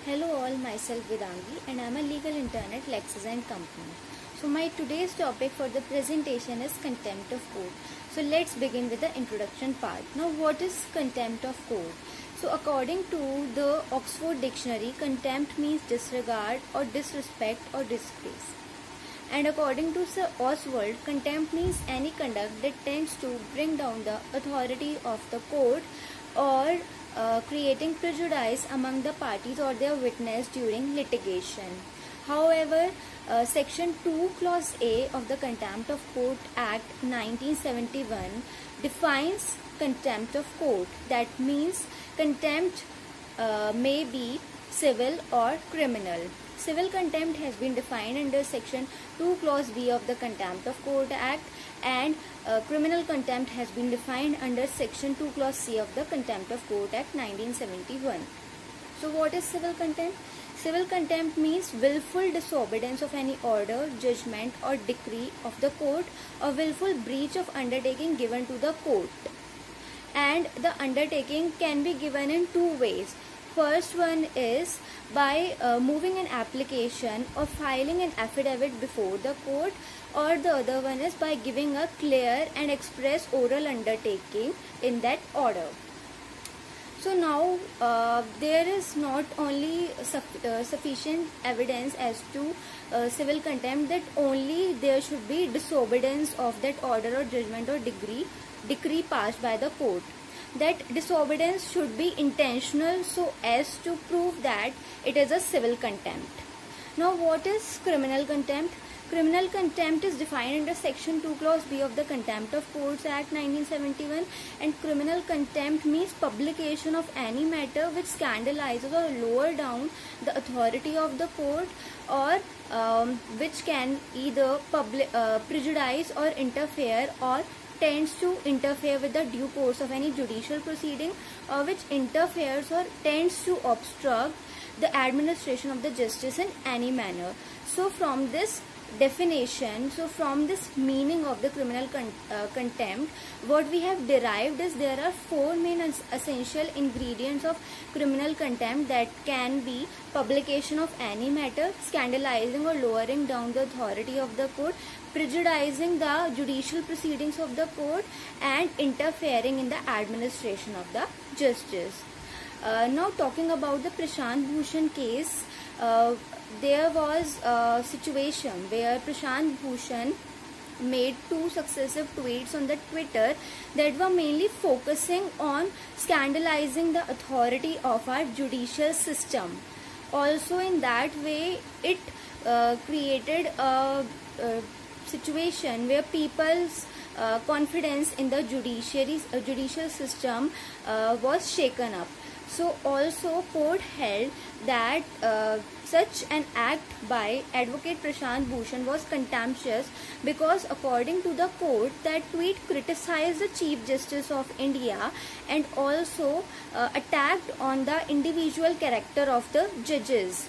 Hello all, myself Vedangi and I am a legal intern at Lexis and Company. So my today's topic for the presentation is contempt of court. So let's begin with the introduction part. Now what is contempt of court? So according to the Oxford Dictionary, contempt means disregard or disrespect or disgrace. And according to Sir Oswald, contempt means any conduct that tends to bring down the authority of the court or creating prejudice among the parties or their witness during litigation. However, Section 2 Clause A of the Contempt of Court Act 1971 defines contempt of court. That means contempt may be civil or criminal. Civil contempt has been defined under Section 2 Clause B of the Contempt of Court Act, and criminal contempt has been defined under Section 2 Clause C of the Contempt of Court Act 1971. So what is civil contempt? Civil contempt means willful disobedience of any order, judgment or decree of the court or willful breach of undertaking given to the court. And the undertaking can be given in two ways. First one is by moving an application or filing an affidavit before the court, or the other one is by giving a clear and express oral undertaking in that order. So now there is not only sufficient evidence as to civil contempt that only there should be disobedience of that order or judgment or decree passed by the court. That disobedience should be intentional so as to prove that it is a civil contempt. Now what is criminal contempt? Criminal contempt is defined under Section 2 Clause B of the Contempt of Courts Act 1971, and criminal contempt means publication of any matter which scandalizes or lower down the authority of the court or which can either prejudice or interfere or tends to interfere with the due course of any judicial proceeding, or which interferes or tends to obstruct the administration of the justice in any manner. So from this definition, from this meaning of the criminal contempt, what we have derived is there are four main essential ingredients of criminal contempt, that can be publication of any matter, scandalizing or lowering down the authority of the court, prejudicing the judicial proceedings of the court, and interfering in the administration of the justice. Now talking about the Prashant Bhushan case, there was a situation where Prashant Bhushan made two successive tweets on the Twitter that were mainly focusing on scandalizing the authority of our judicial system. Also in that way it created a situation where people's confidence in the judicial system was shaken up. So also court held that such an act by Advocate Prashant Bhushan was contemptuous because according to the court, that tweet criticized the Chief Justice of India and also attacked on the individual character of the judges.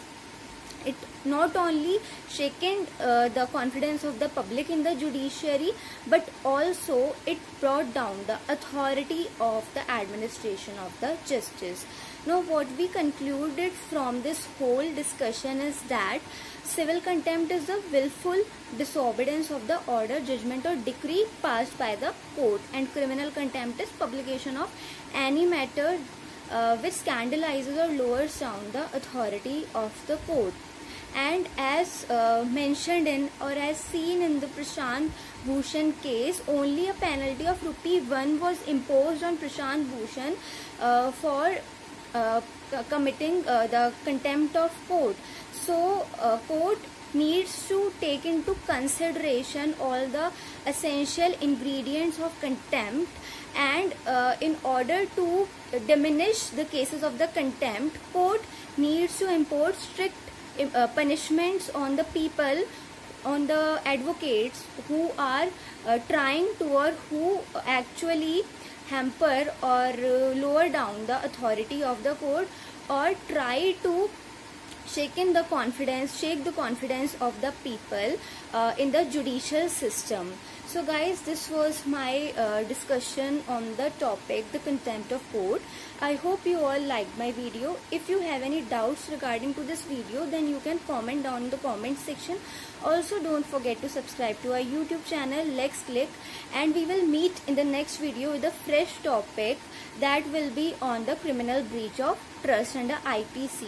It not only shaken the confidence of the public in the judiciary, but also it brought down the authority of the administration of the justice. Now what we concluded from this whole discussion is that civil contempt is the willful disobedience of the order, judgment or decree passed by the court, and criminal contempt is publication of any matter which scandalizes or lowers down the authority of the court. And as mentioned in or as seen in the Prashant Bhushan case, only a penalty of ₹1 was imposed on Prashant Bhushan for committing the contempt of court. So court needs to take into consideration all the essential ingredients of contempt, and in order to diminish the cases of the contempt, court needs to impose strict punishments on the people, on the advocates who are trying to, or who actually hamper or lower down the authority of the court, or try to shake the confidence of the people in the judicial system. So guys, this was my discussion on the topic, the contempt of court. I hope you all liked my video. If you have any doubts regarding to this video, then you can comment down in the comment section. Also, don't forget to subscribe to our YouTube channel, Lex Click, and we will meet in the next video with a fresh topic that will be on the criminal breach of trust under IPC.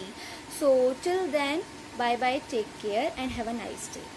So till then, bye bye, take care and have a nice day.